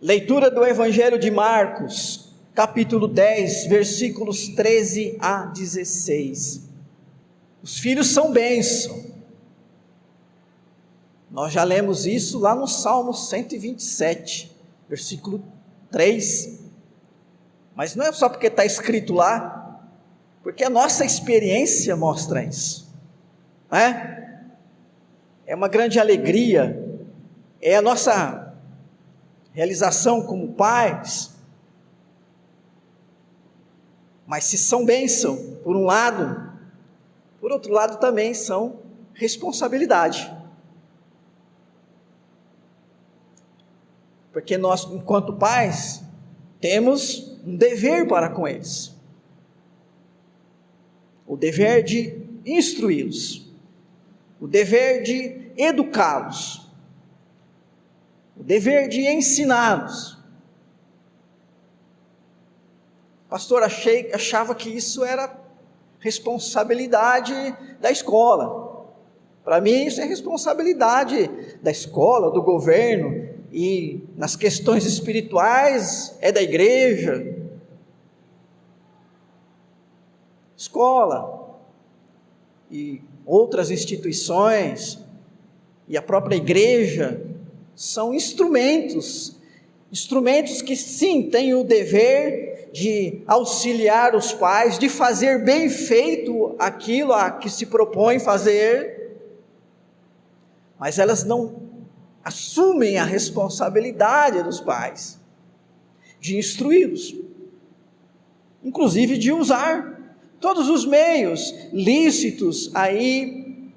Leitura do Evangelho de Marcos, capítulo 10, versículos 13 a 16. Os filhos são bênção. Nós já lemos isso lá no Salmo 127, versículo 3. Mas não é só porque está escrito lá, porque a nossa experiência mostra isso, não é? É uma grande alegria, é a nossa realização como pais. Mas se são bênção, por um lado, por outro lado também são responsabilidade. Porque nós, enquanto pais, temos um dever para com eles. O dever de instruí-los. O dever de educá-los. O dever de ensiná-los. Pastor, achava que isso era responsabilidade da escola. Para mim isso é responsabilidade da escola, do governo, e nas questões espirituais é da igreja. Escola e outras instituições e a própria igreja são instrumentos que sim, têm o dever de auxiliar os pais, de fazer bem feito aquilo a que se propõe fazer, mas elas não assumem a responsabilidade dos pais, de instruí-los, inclusive de usar todos os meios lícitos aí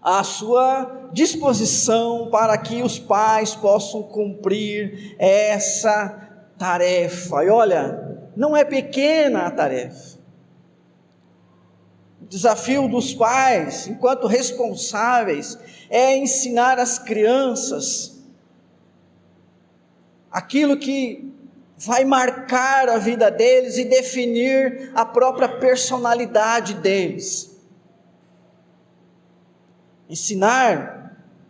à sua disposição para que os pais possam cumprir essa tarefa. E olha, não é pequena a tarefa. O desafio dos pais, enquanto responsáveis, é ensinar as crianças aquilo que vai marcar a vida deles e definir a própria personalidade deles. Ensinar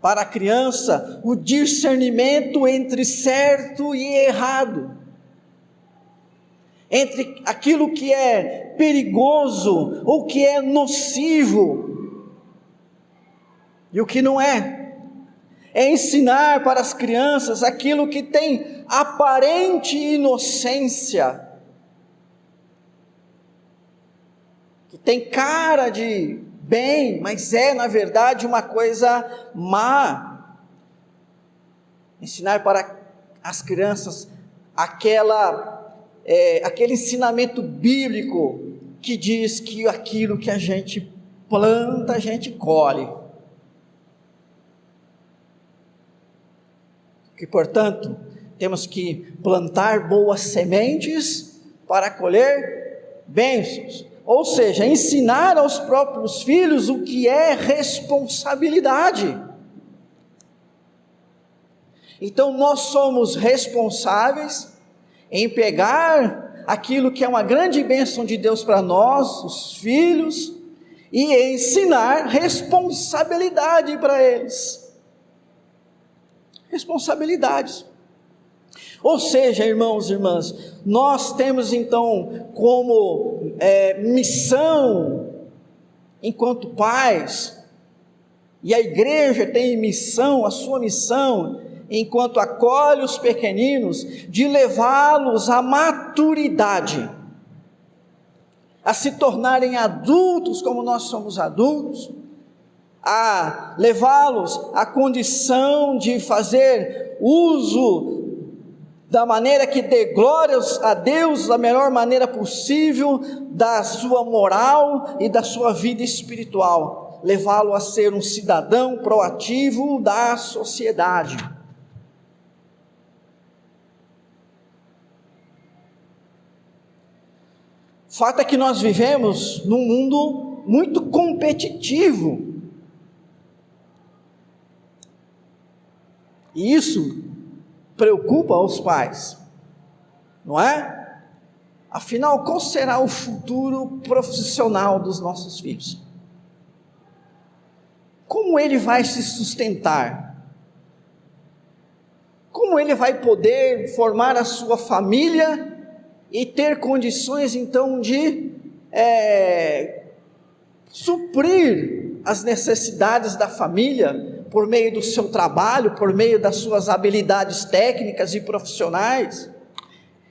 para a criança o discernimento entre certo e errado, entre aquilo que é perigoso ou que é nocivo e o que não é. É ensinar para as crianças aquilo que tem aparente inocência, que tem cara de bem, mas é na verdade uma coisa má. Ensinar para as crianças aquele ensinamento bíblico que diz que aquilo que a gente planta, a gente colhe. Que, portanto, temos que plantar boas sementes para colher bênçãos. Ou seja, ensinar aos próprios filhos o que é responsabilidade. Então, nós somos responsáveis em pegar aquilo que é uma grande bênção de Deus para nós, os filhos, e ensinar responsabilidade para eles. Responsabilidades. Ou seja, irmãos e irmãs, nós temos então como missão, enquanto pais, e a igreja tem missão, a sua missão, enquanto acolhe os pequeninos, de levá-los à maturidade, a se tornarem adultos como nós somos adultos, a levá-los à condição de fazer uso da maneira que dê glórias a Deus, da melhor maneira possível, da sua moral e da sua vida espiritual, levá-lo a ser um cidadão proativo da sociedade. O fato é que nós vivemos num mundo muito competitivo, e isso preocupa os pais, não é? Afinal, qual será o futuro profissional dos nossos filhos? Como ele vai se sustentar? Como como ele vai poder formar a sua família e ter condições então de suprir as necessidades da família por meio do seu trabalho, por meio das suas habilidades técnicas e profissionais?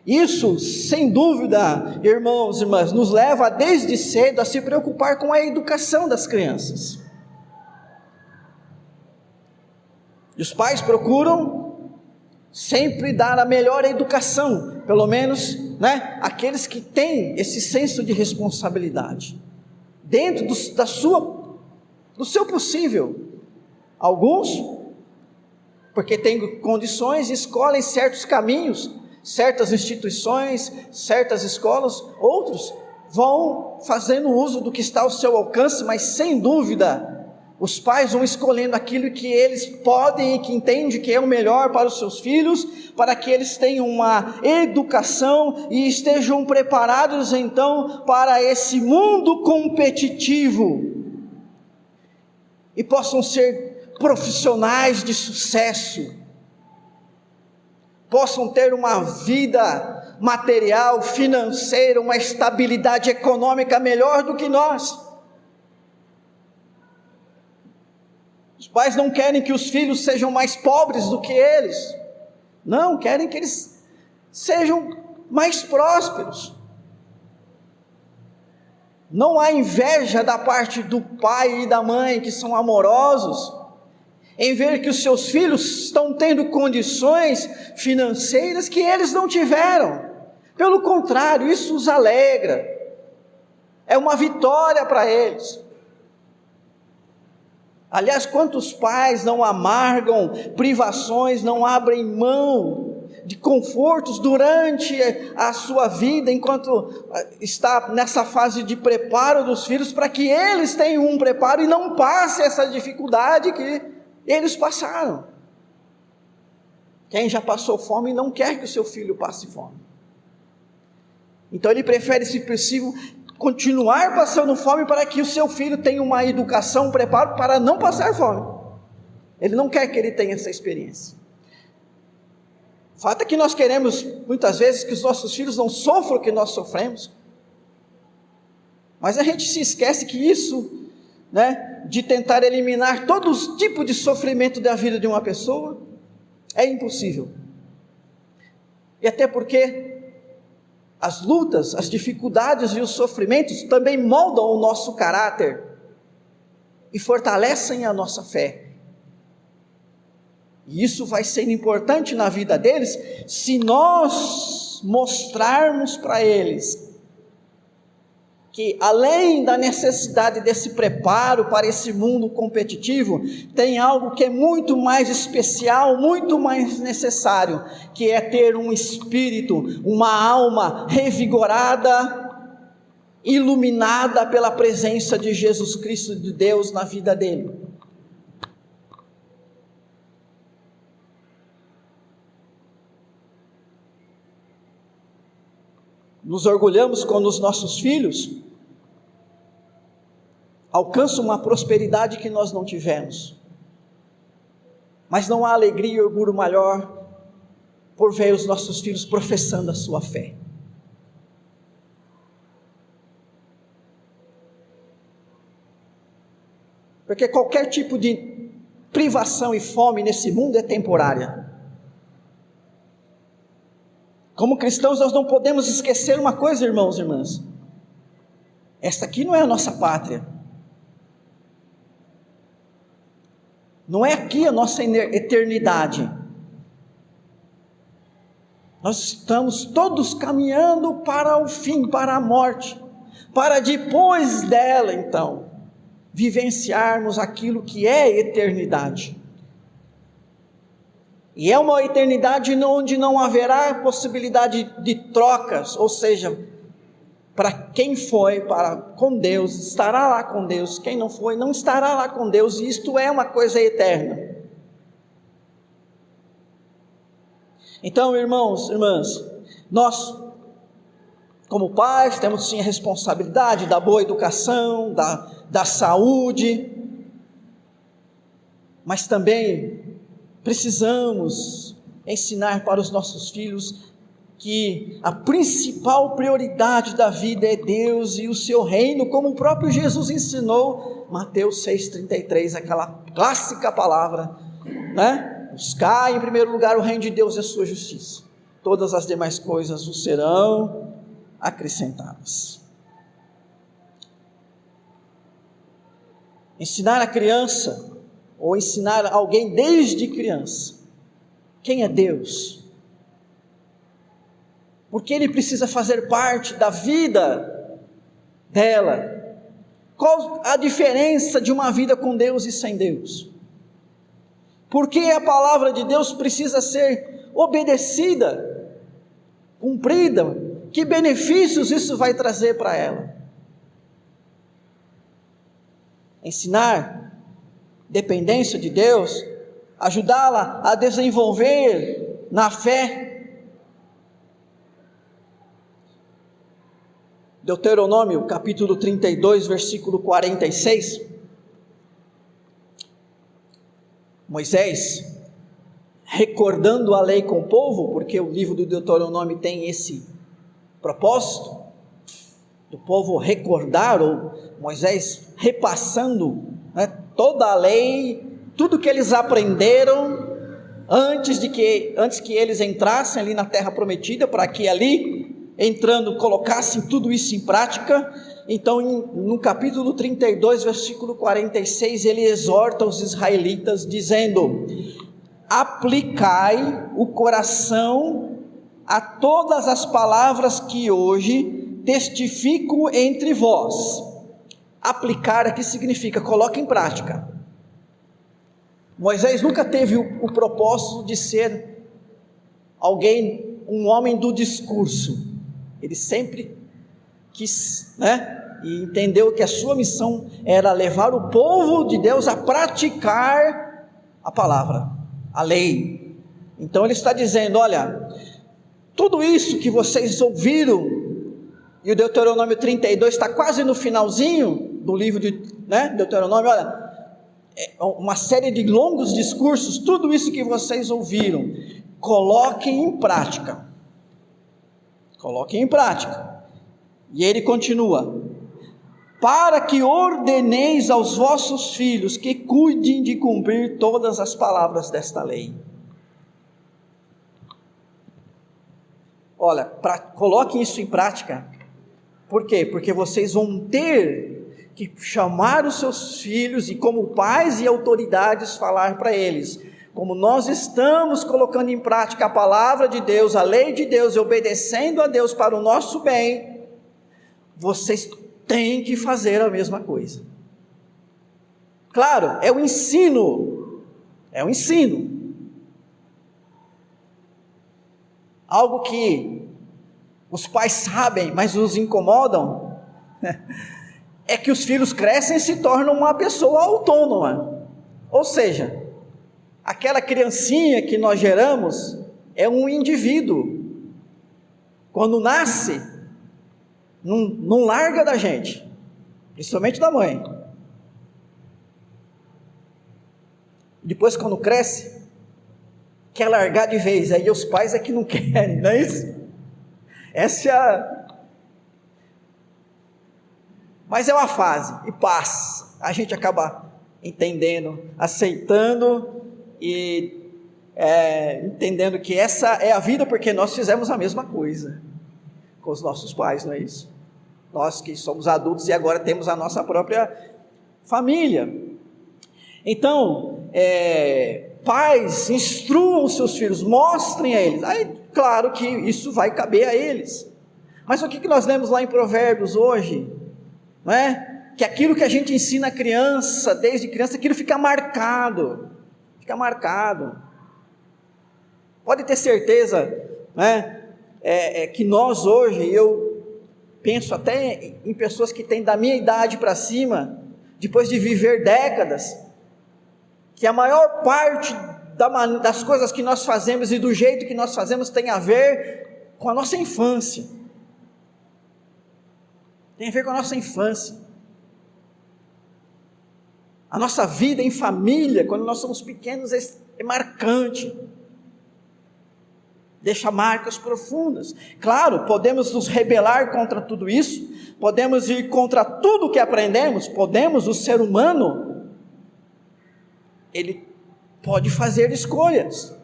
Isso, sem dúvida, irmãos e irmãs, nos leva desde cedo a se preocupar com a educação das crianças. E os pais procuram sempre dar a melhor educação, pelo menos, aqueles que têm esse senso de responsabilidade, dentro do seu possível. Alguns, porque têm condições, escolhem certos caminhos, certas instituições, certas escolas. Outros vão fazendo uso do que está ao seu alcance, mas sem dúvida, os pais vão escolhendo aquilo que eles podem e que entendem que é o melhor para os seus filhos, para que eles tenham uma educação e estejam preparados então para esse mundo competitivo e possam ser profissionais de sucesso, possam ter uma vida material, financeira, uma estabilidade econômica melhor do que nós. Os pais não querem que os filhos sejam mais pobres do que eles, não, querem que eles sejam mais prósperos. Não há inveja da parte do pai e da mãe, que são amorosos, em ver que os seus filhos estão tendo condições financeiras que eles não tiveram. Pelo contrário, isso os alegra, é uma vitória para eles. Aliás, quantos pais não amargam privações, não abrem mão de confortos durante a sua vida, enquanto está nessa fase de preparo dos filhos, para que eles tenham um preparo e não passem essa dificuldade que eles passaram. Quem já passou fome não quer que o seu filho passe fome. Então ele prefere, se possível, continuar passando fome para que o seu filho tenha uma educação, um preparo para não passar fome. Ele não quer que ele tenha essa experiência. O fato é que nós queremos muitas vezes que os nossos filhos não sofram o que nós sofremos, mas a gente se esquece que isso, de tentar eliminar todo tipo de sofrimento da vida de uma pessoa, é impossível. E até porque as lutas, as dificuldades e os sofrimentos também moldam o nosso caráter e fortalecem a nossa fé. E isso vai ser importante na vida deles, se nós mostrarmos para eles que, além da necessidade desse preparo para esse mundo competitivo, tem algo que é muito mais especial, muito mais necessário, que é ter um espírito, uma alma revigorada, iluminada pela presença de Jesus Cristo, de Deus na vida dele. Nos orgulhamos quando os nossos filhos alcançam uma prosperidade que nós não tivemos, mas não há alegria e orgulho maior por ver os nossos filhos professando a sua fé. Porque qualquer tipo de privação e fome nesse mundo é temporária. Como cristãos, nós não podemos esquecer uma coisa, irmãos e irmãs: esta aqui não é a nossa pátria, não é aqui a nossa eternidade. Nós estamos todos caminhando para o fim, para a morte, para depois dela, então, vivenciarmos aquilo que é eternidade. E é uma eternidade onde não haverá possibilidade de trocas, ou seja, para quem foi com Deus, estará lá com Deus, quem não foi, não estará lá com Deus, e isto é uma coisa eterna. Então, irmãos, irmãs, nós, como pais, temos sim a responsabilidade da boa educação, da saúde, mas também precisamos ensinar para os nossos filhos que a principal prioridade da vida é Deus e o seu reino, como o próprio Jesus ensinou, Mateus 6,33, aquela clássica palavra, né? Buscar em primeiro lugar o reino de Deus e a sua justiça, todas as demais coisas vos serão acrescentadas. Ensinar a criança, ou ensinar alguém desde criança, quem é Deus? Porque Ele precisa fazer parte da vida dela. Qual a diferença de uma vida com Deus e sem Deus? Por que a palavra de Deus precisa ser obedecida, cumprida? Que benefícios isso vai trazer para ela? Ensinar dependência de Deus, ajudá-la a desenvolver na fé. Deuteronômio capítulo 32, versículo 46, Moisés, recordando a lei com o povo, porque o livro do Deuteronômio tem esse propósito, do povo recordar, ou Moisés repassando, né, toda a lei, tudo que eles aprenderam, antes que eles entrassem ali na terra prometida, para que ali, entrando, colocassem tudo isso em prática. Então no capítulo 32, versículo 46, ele exorta os israelitas dizendo: aplicai o coração a todas as palavras que hoje testifico entre vós. Aplicar aqui significa coloca em prática. Moisés nunca teve o propósito de ser alguém, um homem do discurso. Ele sempre quis, né, e entendeu que a sua missão era levar o povo de Deus a praticar a palavra, a lei. Então ele está dizendo: olha, tudo isso que vocês ouviram, e o Deuteronômio 32 está quase no finalzinho do livro de, né, Deuteronômio, olha, é uma série de longos discursos, tudo isso que vocês ouviram, coloquem em prática. Coloquem em prática. E ele continua: para que ordeneis aos vossos filhos que cuidem de cumprir todas as palavras desta lei. Olha, coloquem isso em prática. Por quê? Porque vocês vão ter que chamar os seus filhos e, como pais e autoridades, falar para eles: como nós estamos colocando em prática a palavra de Deus, a lei de Deus, e obedecendo a Deus para o nosso bem, vocês têm que fazer a mesma coisa. Claro, é o ensino, algo que os pais sabem, mas os incomodam, é que os filhos crescem e se tornam uma pessoa autônoma, ou seja, aquela criancinha que nós geramos é um indivíduo. Quando nasce, não larga da gente, principalmente da mãe. Depois, quando cresce, quer largar de vez. Aí os pais é que não querem, não é isso? Essa é a... Mas é uma fase, e passa. A gente acaba entendendo, aceitando e entendendo que essa é a vida, porque nós fizemos a mesma coisa com os nossos pais, não é isso? Nós que somos adultos e agora temos a nossa própria família. Então, pais, instruam os seus filhos, mostrem a eles. Aí, claro que isso vai caber a eles. Mas o que nós lemos lá em Provérbios hoje, não é? Que aquilo que a gente ensina a criança, desde criança, aquilo fica marcado. Pode ter certeza, né? Que nós hoje, eu penso até em pessoas que têm da minha idade para cima, depois de viver décadas, que a maior parte das coisas que nós fazemos e do jeito que nós fazemos tem a ver com a nossa infância. Tem a ver com a nossa infância. A nossa vida em família, quando nós somos pequenos, é marcante. deixa marcas profundas. Claro, podemos nos rebelar contra tudo isso, podemos ir contra tudo que aprendemos, podemos, o ser humano, ele pode fazer escolhas,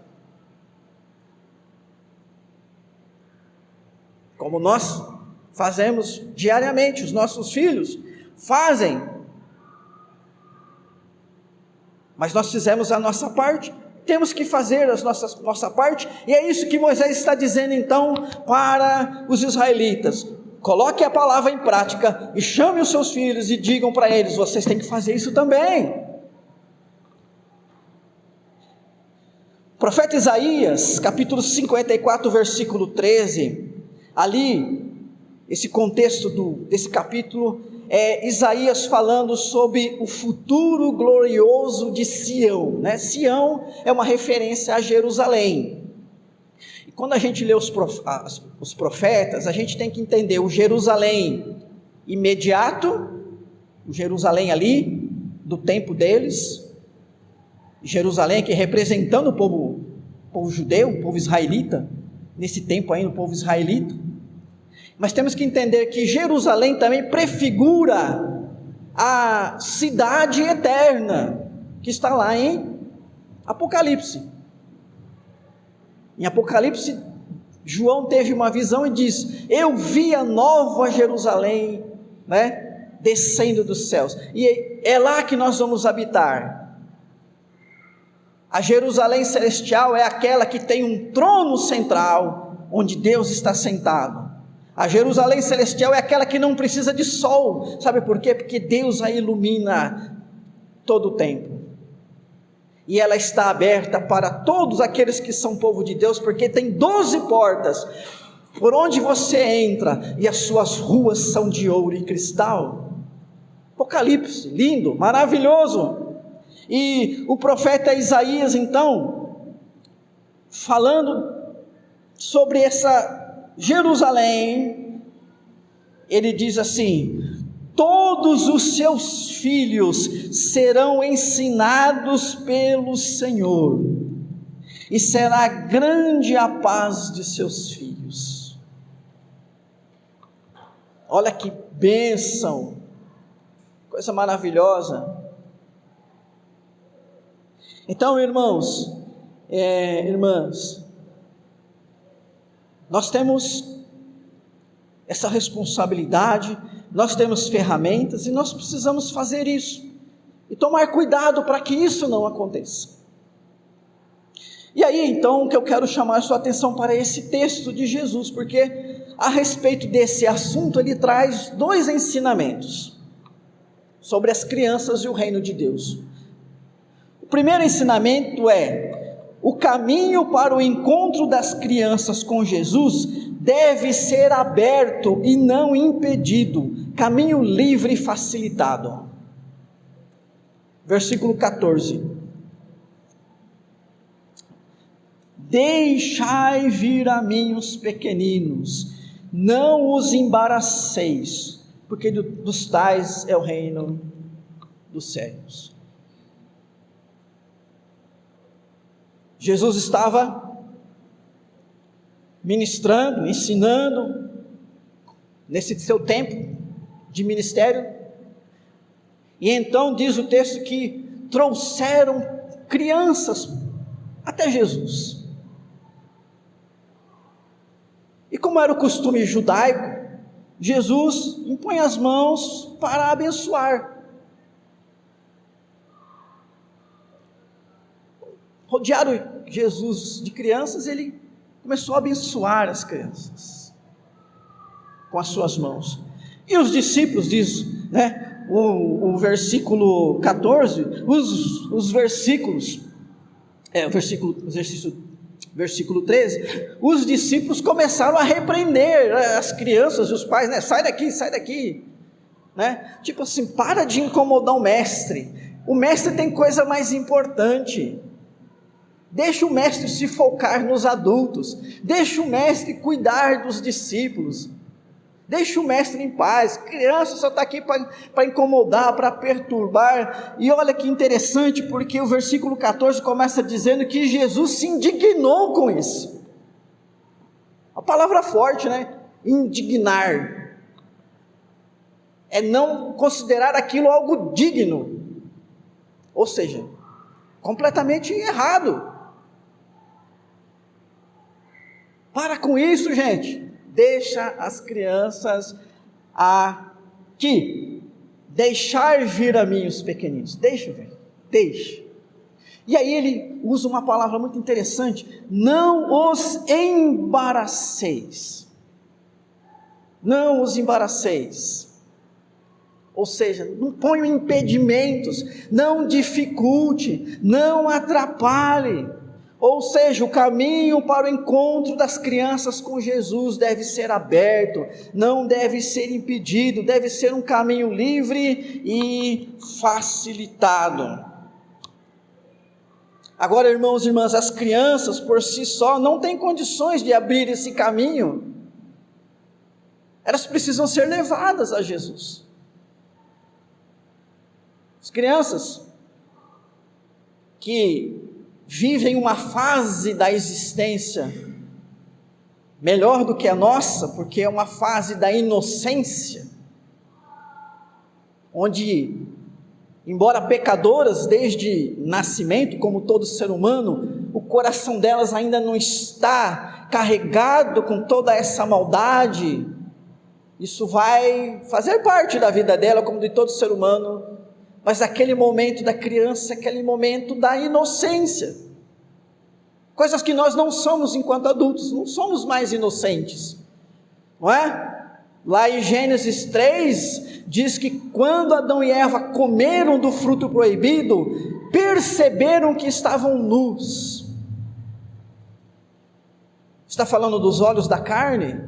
como nós fazemos diariamente, os nossos filhos fazem, mas nós fizemos a nossa parte, temos que fazer a nossa parte, e é isso que Moisés está dizendo então para os israelitas: coloque a palavra em prática, e chame os seus filhos e digam para eles, vocês têm que fazer isso também. O profeta Isaías, capítulo 54, versículo 13, ali, esse contexto desse capítulo, é Isaías falando sobre o futuro glorioso de Sião, né? Sião é uma referência a Jerusalém, e quando a gente lê os profetas, a gente tem que entender o Jerusalém imediato, o Jerusalém ali, do tempo deles, Jerusalém que representando o povo judeu, o povo israelita, nesse tempo ainda o povo israelita, mas temos que entender que Jerusalém também prefigura a cidade eterna, que está lá em Apocalipse. Em Apocalipse, João teve uma visão e diz: eu vi a nova Jerusalém, né, descendo dos céus, e é lá que nós vamos habitar. A Jerusalém celestial é aquela que tem um trono central, onde Deus está sentado. A Jerusalém celestial é aquela que não precisa de sol, sabe por quê? Porque Deus a ilumina todo o tempo, e ela está aberta para todos aqueles que são povo de Deus, porque tem 12 portas, por onde você entra, e as suas ruas são de ouro e cristal. Apocalipse, lindo, maravilhoso. E o profeta Isaías então, falando sobre essa Jerusalém, ele diz assim: todos os seus filhos serão ensinados pelo Senhor, e será grande a paz de seus filhos. Olha que bênção, coisa maravilhosa. Então, irmãos, irmãs, nós temos essa responsabilidade, nós temos ferramentas, e nós precisamos fazer isso, e tomar cuidado para que isso não aconteça. E aí então que eu quero chamar a sua atenção para esse texto de Jesus, porque a respeito desse assunto ele traz 2 ensinamentos sobre as crianças e o reino de Deus. O primeiro ensinamento é: o caminho para o encontro das crianças com Jesus deve ser aberto e não impedido, caminho livre e facilitado. Versículo 14: deixai vir a mim os pequeninos, não os embaraceis, porque dos tais é o reino dos céus. Jesus estava ministrando, ensinando, nesse seu tempo de ministério, e então diz o texto que trouxeram crianças até Jesus. E como era o costume judaico, Jesus impõe as mãos para abençoar. Rodearam Jesus de crianças, ele começou a abençoar as crianças com as suas mãos. E os discípulos, diz, né, o versículo 14, versículo 13, os discípulos começaram a repreender as crianças e os pais, né, sai daqui, né, tipo assim, para de incomodar o mestre tem coisa mais importante. Deixa o mestre se focar nos adultos, deixa o mestre cuidar dos discípulos, deixa o mestre em paz. Criança só está aqui para incomodar, para perturbar. E olha que interessante, porque o versículo 14 começa dizendo que Jesus se indignou com isso. palavra forte, né? Indignar. É não considerar aquilo algo digno. Ou seja, completamente errado. Para com isso, gente. Deixa as crianças aqui. Deixar vir a mim os pequeninos. Deixa vir. Deixa. E aí ele usa uma palavra muito interessante. Não os embaraceis. Não os embaraceis. Ou seja, não ponham impedimentos, não dificulte, não atrapalhe. Ou seja, o caminho para o encontro das crianças com Jesus deve ser aberto, não deve ser impedido, deve ser um caminho livre e facilitado. Agora, irmãos e irmãs, as crianças por si só não têm condições de abrir esse caminho. Elas precisam ser levadas a Jesus. As crianças que vivem uma fase da existência melhor do que a nossa, porque é uma fase da inocência, onde, embora pecadoras desde nascimento, como todo ser humano, o coração delas ainda não está carregado com toda essa maldade. Isso vai fazer parte da vida dela, como de todo ser humano. Mas aquele momento da criança, aquele momento da inocência, coisas que nós não somos enquanto adultos, não somos mais inocentes, não é? Lá em Gênesis 3, diz que quando Adão e Eva comeram do fruto proibido, perceberam que estavam nus. Está falando dos olhos da carne?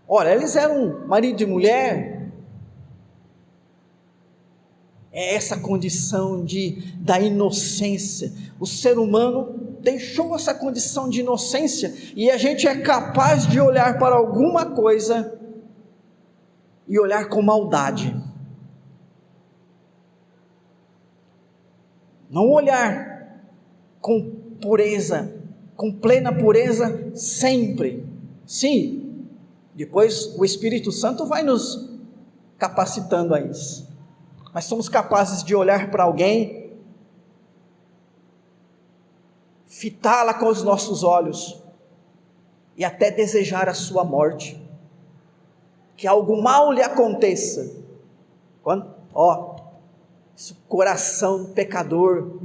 Ora, eles eram marido e mulher. É essa condição da inocência. O ser humano deixou essa condição de inocência e a gente é capaz de olhar para alguma coisa e olhar com maldade. Não olhar com pureza, com plena pureza sempre. Sim, depois o Espírito Santo vai nos capacitando a isso. Mas somos capazes de olhar para alguém, fitá-la com os nossos olhos e até desejar a sua morte, que algo mal lhe aconteça. Quando, esse coração pecador,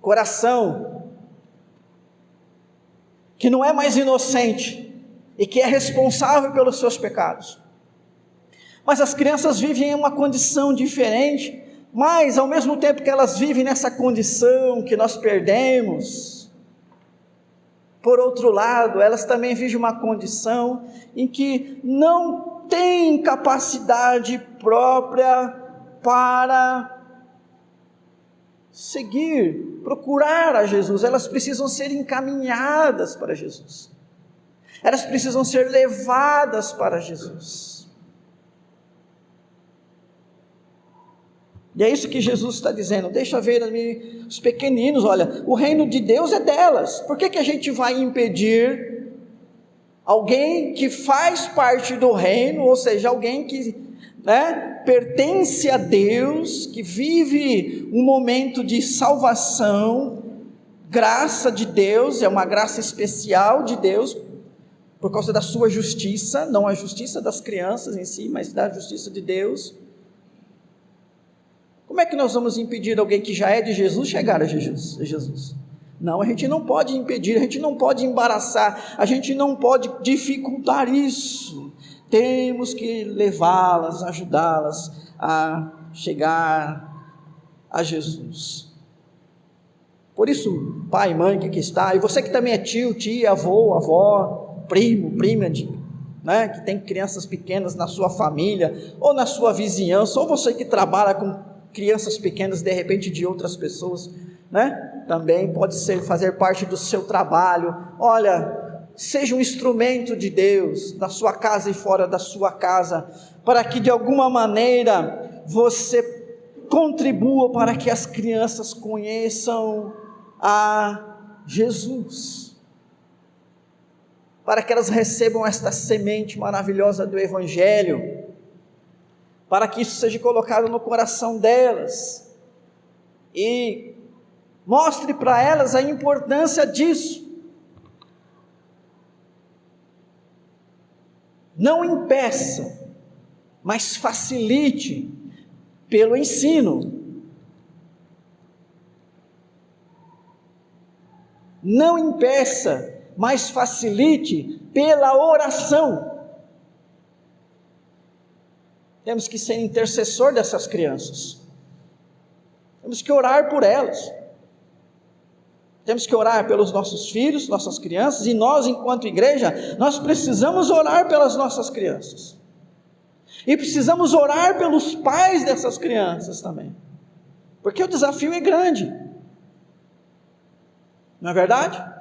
coração que não é mais inocente e que é responsável pelos seus pecados. Mas as crianças vivem em uma condição diferente, mas ao mesmo tempo que elas vivem nessa condição que nós perdemos, por outro lado, elas também vivem uma condição em que não têm capacidade própria para seguir, procurar a Jesus. Elas precisam ser encaminhadas para Jesus, elas precisam ser levadas para Jesus. E é isso que Jesus está dizendo: deixa ver ali os pequeninos, olha, o reino de Deus é delas. Por que a gente vai impedir alguém que faz parte do reino, ou seja, alguém que pertence a Deus, que vive um momento de salvação, graça de Deus, é uma graça especial de Deus, por causa da sua justiça, não a justiça das crianças em si, mas da justiça de Deus. Como é que nós vamos impedir alguém que já é de Jesus chegar a Jesus? Não, a gente não pode impedir, a gente não pode embaraçar, a gente não pode dificultar isso. Temos que levá-las, ajudá-las a chegar a Jesus. Por isso, pai, mãe que aqui está, e você que também é tio, tia, avô, avó, primo, prima, que tem crianças pequenas na sua família, ou na sua vizinhança, ou você que trabalha com crianças pequenas, de repente de outras pessoas, também pode fazer parte do seu trabalho. Olha, seja um instrumento de Deus, na sua casa e fora da sua casa, para que de alguma maneira você contribua para que as crianças conheçam a Jesus. para que elas recebam esta semente maravilhosa do Evangelho, para que isso seja colocado no coração delas, e mostre para elas a importância disso. Não impeça, mas facilite pelo ensino. Não impeça, mas facilite pela oração. Temos que ser intercessor dessas crianças. Temos que orar por elas. Temos que orar pelos nossos filhos, nossas crianças, e nós, enquanto igreja, nós precisamos orar pelas nossas crianças. E precisamos orar pelos pais dessas crianças também. Porque o desafio é grande. Não é verdade?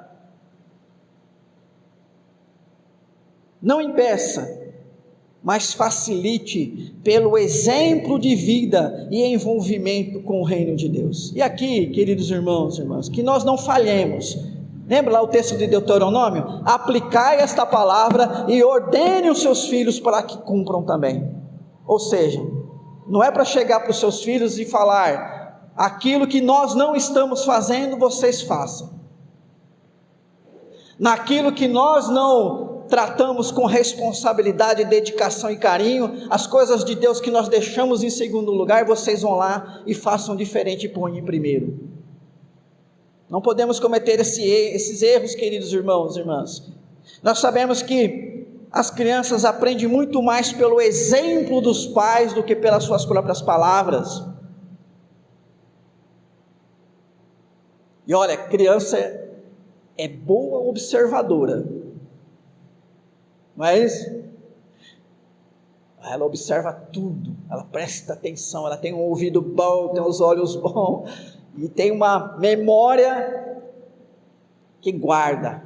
Não impeça, mas facilite pelo exemplo de vida e envolvimento com o reino de Deus. E aqui, queridos irmãos e irmãs, que nós não falhemos. Lembra lá o texto de Deuteronômio? Aplicai esta palavra e ordene os seus filhos para que cumpram também. Ou seja, não é para chegar para os seus filhos e falar: aquilo que nós não estamos fazendo, vocês façam. Naquilo que nós não tratamos com responsabilidade, dedicação e carinho, as coisas de Deus que nós deixamos em segundo lugar, vocês vão lá e façam diferente e ponham em primeiro. Não podemos cometer esses erros, queridos irmãos e irmãs. Nós sabemos que as crianças aprendem muito mais pelo exemplo dos pais do que pelas suas próprias palavras. E olha, criança é boa observadora, não é isso? Ela observa tudo, ela presta atenção, ela tem um ouvido bom, tem os olhos bons, e tem uma memória que guarda,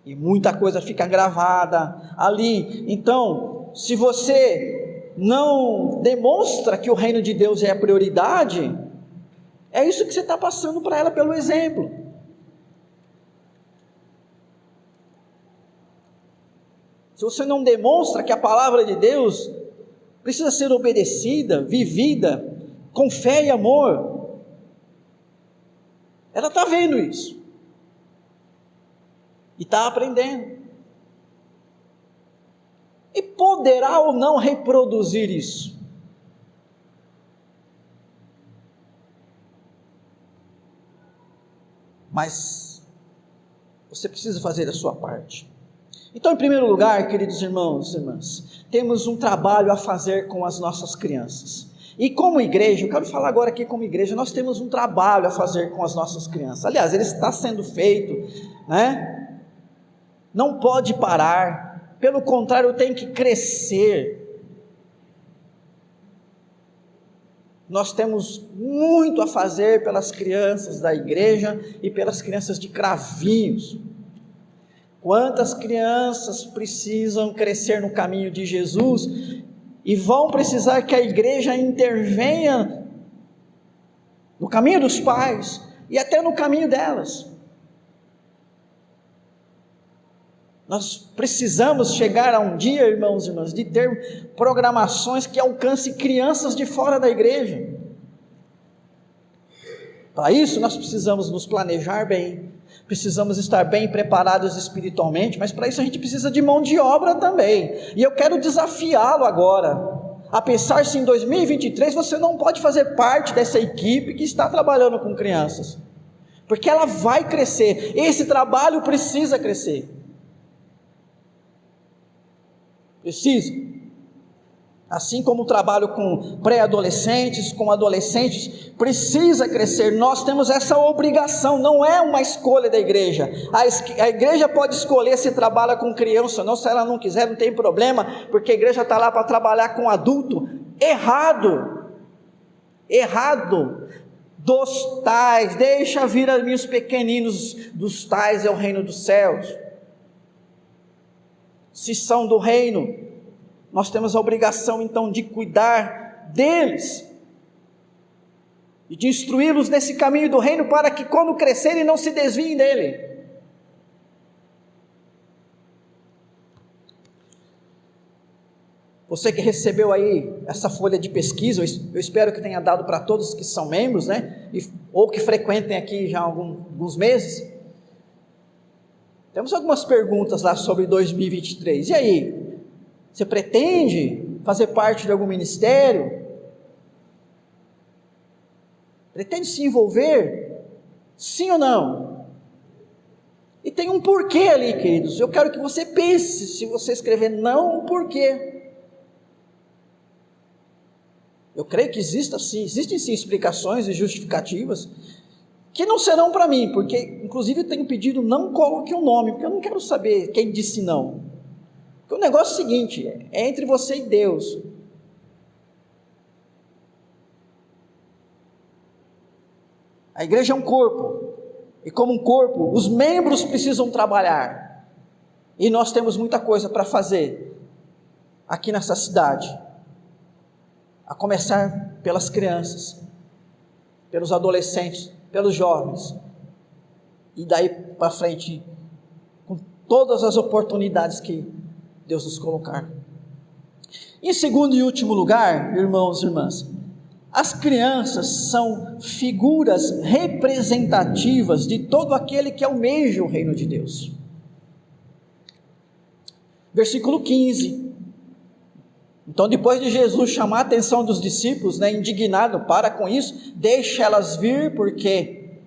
e muita coisa fica gravada ali. Então, se você não demonstra que o reino de Deus é a prioridade, é isso que você está passando para ela pelo exemplo. Se você não demonstra que a palavra de Deus precisa ser obedecida, vivida, com fé e amor, ela está vendo isso, e está aprendendo, e poderá ou não reproduzir isso. Mas você precisa fazer a sua parte. Então, em primeiro lugar, queridos irmãos e irmãs, temos um trabalho a fazer com as nossas crianças. E como igreja, eu quero falar agora aqui como igreja, nós temos um trabalho a fazer com as nossas crianças. Aliás, ele está sendo feito, né? Não pode parar, pelo contrário, tem que crescer. Nós temos muito a fazer pelas crianças da igreja e pelas crianças de Cravinhos. Quantas crianças precisam crescer no caminho de Jesus e vão precisar que a igreja intervenha no caminho dos pais e até no caminho delas. Nós precisamos chegar a um dia, irmãos e irmãs, de ter programações que alcancem crianças de fora da igreja. Para isso nós precisamos nos planejar bem, precisamos estar bem preparados espiritualmente, mas para isso a gente precisa de mão de obra também. E eu quero desafiá-lo agora a pensar se em 2023 você não pode fazer parte dessa equipe que está trabalhando com crianças, porque ela vai crescer, esse trabalho precisa crescer, precisa. Assim como o trabalho com pré-adolescentes, com adolescentes, precisa crescer. Nós temos essa obrigação, não é uma escolha da igreja. A igreja pode escolher se trabalha com criança, não, se ela não quiser, não tem problema, porque a igreja está lá para trabalhar com adulto. Errado, dos tais, deixa vir a mim os pequeninos, dos tais é o reino dos céus. Se são do reino, nós temos a obrigação então de cuidar deles e de instruí-los nesse caminho do reino, para que quando crescerem não se desviem dele. Você que recebeu aí essa folha de pesquisa, eu espero que tenha dado para todos que são membros, né? Ou que frequentem aqui já há alguns meses. Temos algumas perguntas lá sobre 2023. E aí? Você pretende fazer parte de algum ministério? Pretende se envolver? Sim ou não? E tem um porquê ali, queridos. Eu quero que você pense, se você escrever não, o porquê. Eu creio que existem sim explicações e justificativas, que não serão para mim, porque inclusive eu tenho pedido, não coloque o nome, porque eu não quero saber quem disse não. Porque o negócio é o seguinte, é entre você e Deus. A igreja é um corpo, e como um corpo, os membros precisam trabalhar, e nós temos muita coisa para fazer, aqui nessa cidade, a começar pelas crianças, pelos adolescentes, pelos jovens, e daí para frente, com todas as oportunidades que Deus nos colocar. Em segundo e último lugar, irmãos e irmãs, as crianças são figuras representativas de todo aquele que almeja o reino de Deus. Versículo 15. Então, depois de Jesus chamar a atenção dos discípulos, indignado, para com isso, deixa elas vir, porque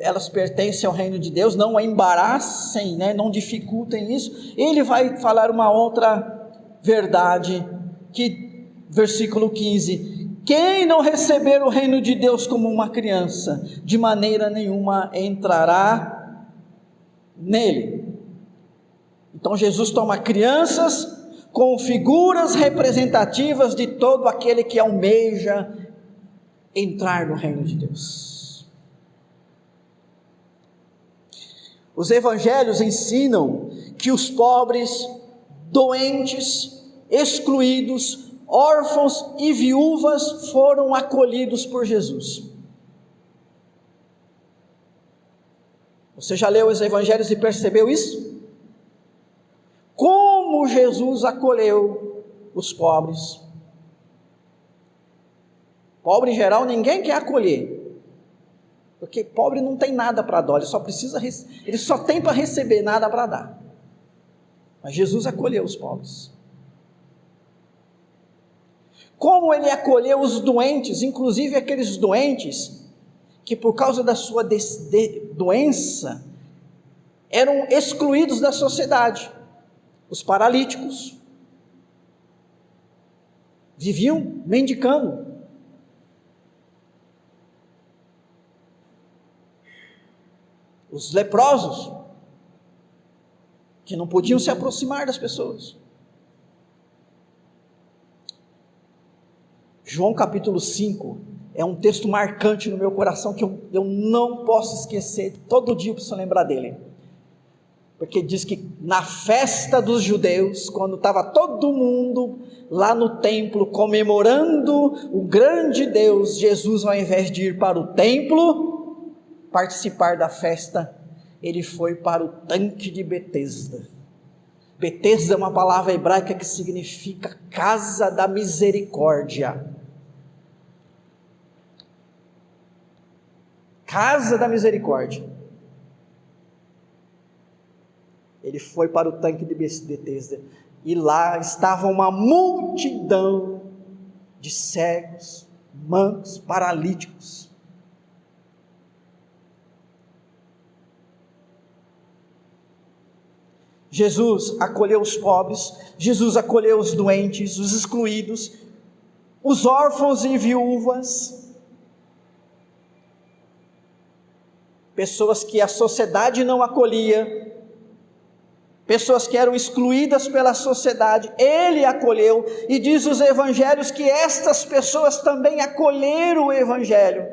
elas pertencem ao reino de Deus, não a embaraçem, não dificultem isso. Ele vai falar uma outra verdade, que, versículo 15, quem não receber o reino de Deus como uma criança, de maneira nenhuma entrará nele. Então Jesus toma crianças com figuras representativas de todo aquele que almeja entrar no reino de Deus. Os evangelhos ensinam que os pobres, doentes, excluídos, órfãos e viúvas foram acolhidos por Jesus. Você já leu os evangelhos e percebeu isso? Como Jesus acolheu os pobres. Pobre em geral ninguém quer acolher, porque pobre não tem nada para dar, ele só tem para receber, nada para dar. Mas Jesus acolheu os pobres. Como ele acolheu os doentes, inclusive aqueles doentes que por causa da sua doença eram excluídos da sociedade. Os paralíticos viviam mendicando. Os leprosos, que não podiam se aproximar das pessoas. João capítulo 5 é um texto marcante no meu coração, que eu não posso esquecer, todo dia eu preciso lembrar dele. Porque diz que na festa dos judeus, quando estava todo mundo lá no templo comemorando o grande Deus, Jesus, ao invés de ir para o templo participar da festa, ele foi para o tanque de Betesda. Betesda é uma palavra hebraica que significa casa da misericórdia. Casa da misericórdia. Ele foi para o tanque de Betesda, e lá estava uma multidão de cegos, mancos, paralíticos. Jesus acolheu os pobres, Jesus acolheu os doentes, os excluídos, os órfãos e viúvas, pessoas que a sociedade não acolhia, pessoas que eram excluídas pela sociedade, ele acolheu, e diz os evangelhos que estas pessoas também acolheram o evangelho.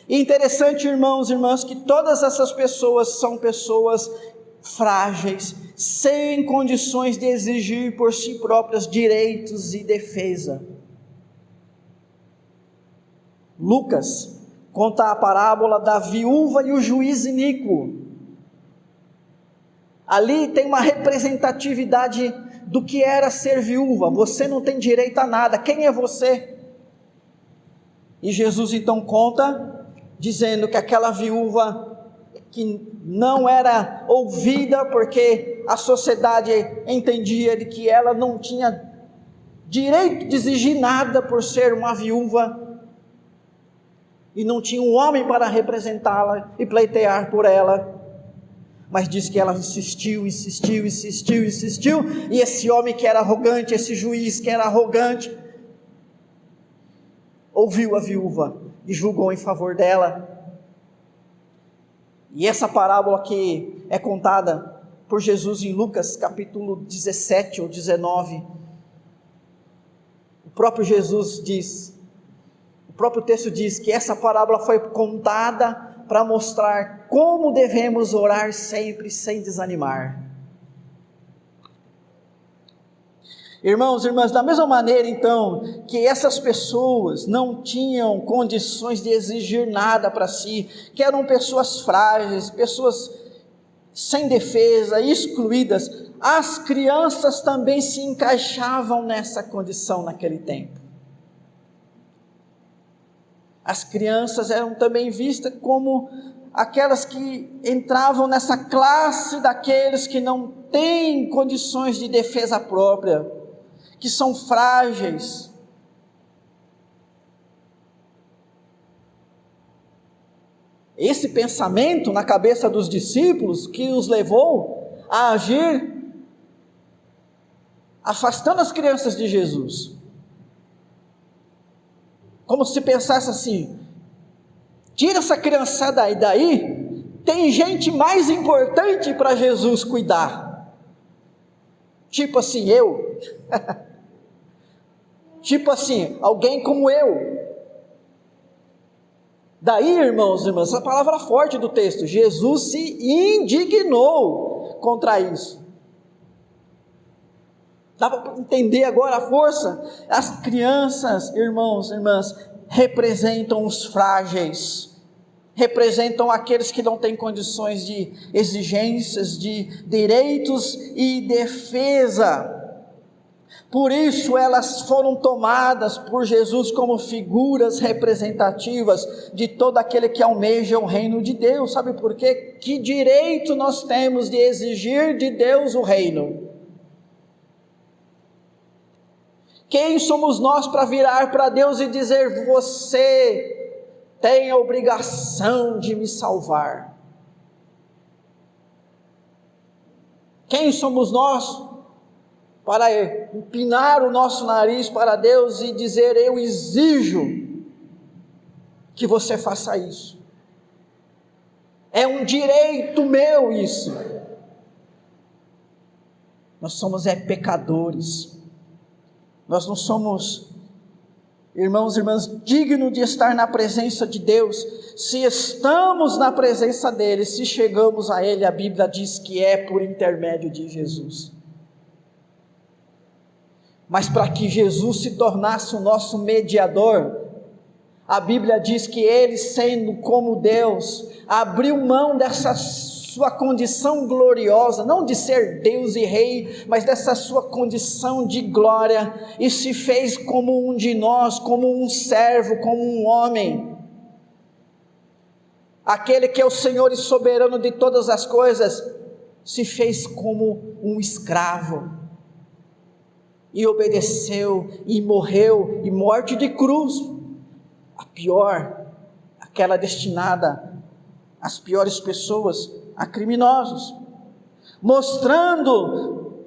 E interessante, irmãos e irmãs, que todas essas pessoas são pessoas frágeis, sem condições de exigir por si próprias direitos e defesa. Lucas conta a parábola da viúva e o juiz iníquo. Ali tem uma representatividade do que era ser viúva. Você não tem direito a nada, quem é você? E Jesus então conta, dizendo que aquela viúva que não era ouvida, porque a sociedade entendia de que ela não tinha direito de exigir nada por ser uma viúva, e não tinha um homem para representá-la e pleitear por ela, mas diz que ela insistiu, e esse homem que era arrogante, esse juiz que era arrogante, ouviu a viúva e julgou em favor dela. E essa parábola que é contada por Jesus em Lucas capítulo 17 ou 19, o próprio Jesus diz, o próprio texto diz que essa parábola foi contada para mostrar como devemos orar sempre sem desanimar. Irmãos e irmãs, da mesma maneira então que essas pessoas não tinham condições de exigir nada para si, que eram pessoas frágeis, pessoas sem defesa, excluídas, as crianças também se encaixavam nessa condição naquele tempo. As crianças eram também vistas como aquelas que entravam nessa classe daqueles que não têm condições de defesa própria, que são frágeis. Esse pensamento na cabeça dos discípulos que os levou a agir afastando as crianças de Jesus, como se pensasse assim: tira essa criançada daí, tem gente mais importante para Jesus cuidar, tipo assim, eu tipo assim, alguém como eu. Daí, irmãos e irmãs, essa palavra forte do texto, Jesus se indignou contra isso. Dá para entender agora a força? As crianças, irmãos e irmãs, representam os frágeis, representam aqueles que não têm condições de exigências, de direitos e defesa. Por isso elas foram tomadas por Jesus como figuras representativas de todo aquele que almeja o reino de Deus. Sabe por quê? Que direito nós temos de exigir de Deus o reino? Quem somos nós para virar para Deus e dizer: você tem a obrigação de me salvar? Quem somos nós para empinar o nosso nariz para Deus e dizer: eu exijo que você faça isso, é um direito meu isso? Nós somos pecadores, nós não somos, irmãos e irmãs, dignos de estar na presença de Deus. Se estamos na presença dele, se chegamos a ele, a Bíblia diz que é por intermédio de Jesus. Mas para que Jesus se tornasse o nosso mediador, a Bíblia diz que ele, sendo como Deus, abriu mão dessa sua condição gloriosa, não de ser Deus e Rei, mas dessa sua condição de glória, e se fez como um de nós, como um servo, como um homem. Aquele que é o Senhor e soberano de todas as coisas, se fez como um escravo, e obedeceu, e morreu, e morte de cruz, a pior, aquela destinada às piores pessoas, a criminosos, mostrando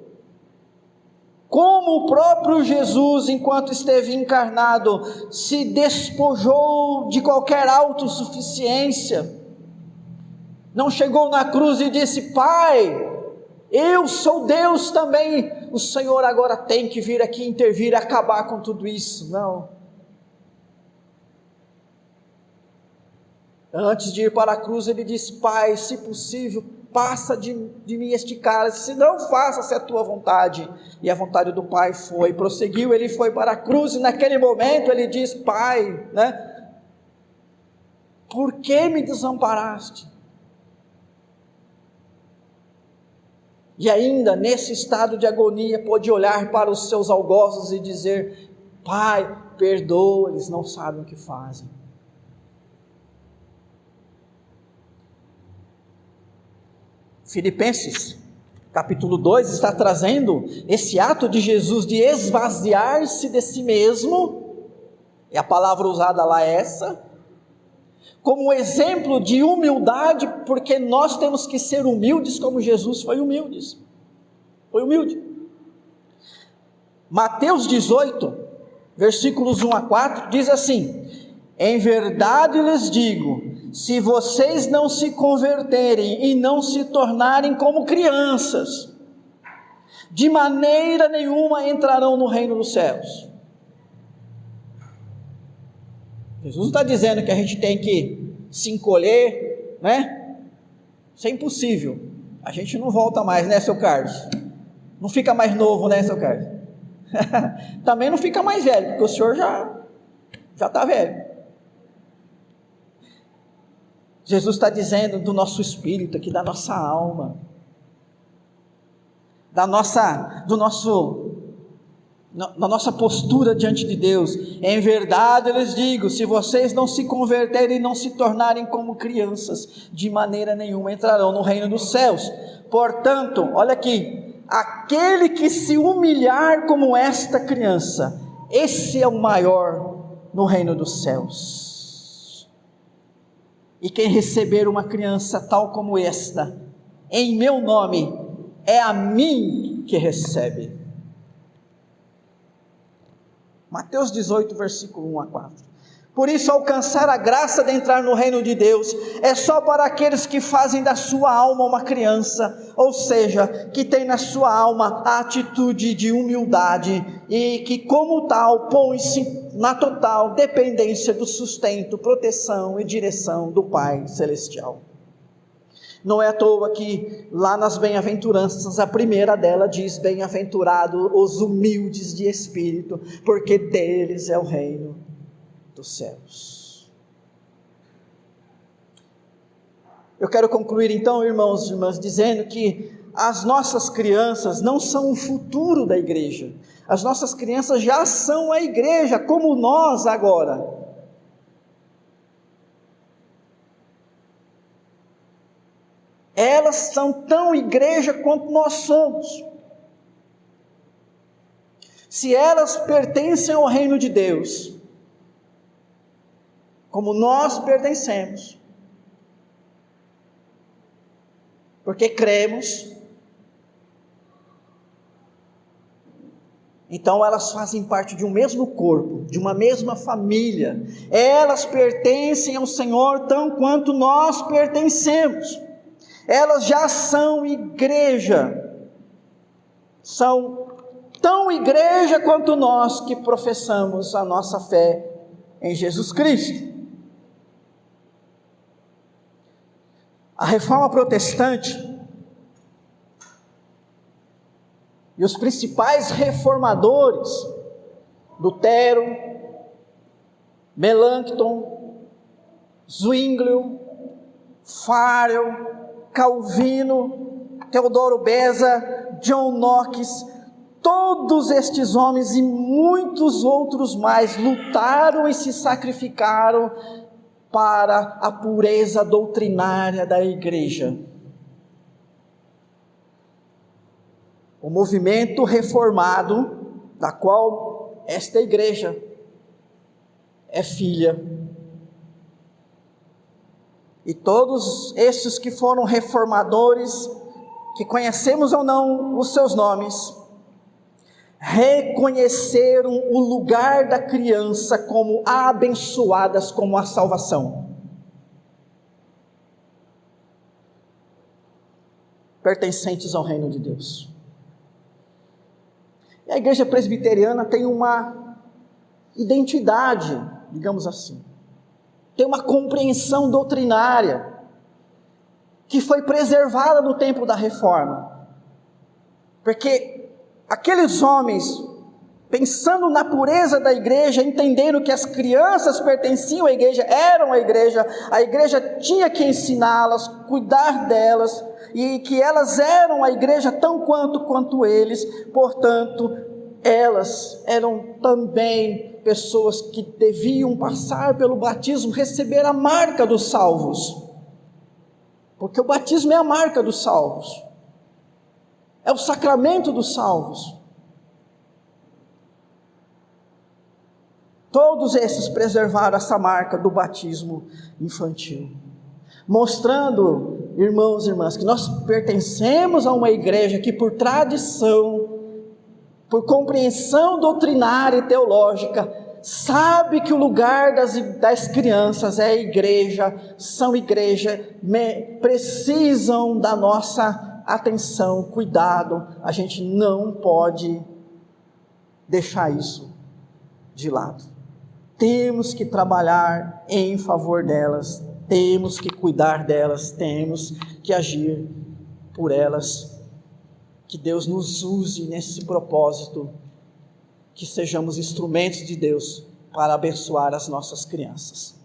como o próprio Jesus, enquanto esteve encarnado, se despojou de qualquer autossuficiência, não chegou na cruz e disse: Pai, eu sou Deus também, o Senhor agora tem que vir aqui intervir, acabar com tudo isso. Não. Antes de ir para a cruz, ele disse: Pai, se possível, passa de mim este cálice, se não, faça-se a tua vontade. E a vontade do Pai foi, prosseguiu, ele foi para a cruz, e naquele momento ele diz: Pai, por que me desamparaste? e ainda nesse estado de agonia pôde olhar para os seus algozes e dizer: Pai, perdoa, eles não sabem o que fazem. Filipenses capítulo 2 está trazendo esse ato de Jesus de esvaziar-se de si mesmo, e a palavra usada lá é essa, como exemplo de humildade, porque nós temos que ser humildes como Jesus foi humilde. Mateus 18, versículos 1 a 4, diz assim: em verdade lhes digo, se vocês não se converterem e não se tornarem como crianças, de maneira nenhuma entrarão no reino dos céus. Jesus está dizendo que a gente tem que se encolher, né? Isso é impossível. A gente não volta mais, né, seu Carlos? Não fica mais novo, né, seu Carlos? Também não fica mais velho, porque o senhor já está velho. Jesus está dizendo do nosso espírito aqui, da nossa alma, da nossa postura diante de Deus. Em verdade eu lhes digo, se vocês não se converterem e não se tornarem como crianças, de maneira nenhuma entrarão no reino dos céus. Portanto, olha aqui, aquele que se humilhar como esta criança, esse é o maior no reino dos céus. E quem receber uma criança tal como esta, em meu nome, é a mim que recebe. Mateus 18, versículo 1 a 4. Por isso, alcançar a graça de entrar no reino de Deus é só para aqueles que fazem da sua alma uma criança, ou seja, que tem na sua alma a atitude de humildade e que, como tal, põe-se na total dependência do sustento, proteção e direção do Pai Celestial. Não é à toa que lá nas bem-aventuranças, a primeira dela diz: bem-aventurados os humildes de espírito, porque deles é o reino dos céus. Eu quero concluir então, irmãos e irmãs, dizendo que as nossas crianças não são o futuro da igreja. As nossas crianças já são a igreja, como nós agora. Elas são tão igreja quanto nós somos. Se elas pertencem ao reino de Deus, como nós pertencemos, porque cremos, então elas fazem parte de um mesmo corpo, de uma mesma família. Elas pertencem ao Senhor tão quanto nós pertencemos. Elas já são igreja, são tão igreja quanto nós que professamos a nossa fé em Jesus Cristo. A reforma protestante e os principais reformadores, Lutero, Melanchthon, Zwinglio, Farel, Calvino, Teodoro Beza, John Knox, todos estes homens e muitos outros mais lutaram e se sacrificaram para a pureza doutrinária da igreja. O movimento reformado, da qual esta igreja é filha, e todos estes que foram reformadores, que conhecemos ou não os seus nomes, reconheceram o lugar da criança como abençoadas com a salvação. Pertencentes ao reino de Deus. E a igreja presbiteriana tem uma identidade, digamos assim, tem uma compreensão doutrinária, que foi preservada no tempo da reforma, porque aqueles homens pensando na pureza da igreja, entendendo que as crianças pertenciam à igreja, eram a igreja tinha que ensiná-las, cuidar delas, e que elas eram a igreja tão quanto eles, portanto, elas eram também pessoas que deviam passar pelo batismo, receber a marca dos salvos, porque o batismo é a marca dos salvos, é o sacramento dos salvos. Todos esses preservaram essa marca do batismo infantil, mostrando, irmãos e irmãs, que nós pertencemos a uma igreja que por tradição, por compreensão doutrinária e teológica, sabe que o lugar das crianças é a igreja, são igreja, precisam da nossa atenção, cuidado, a gente não pode deixar isso de lado. Temos que trabalhar em favor delas, temos que cuidar delas, temos que agir por elas. Que Deus nos use nesse propósito, que sejamos instrumentos de Deus para abençoar as nossas crianças.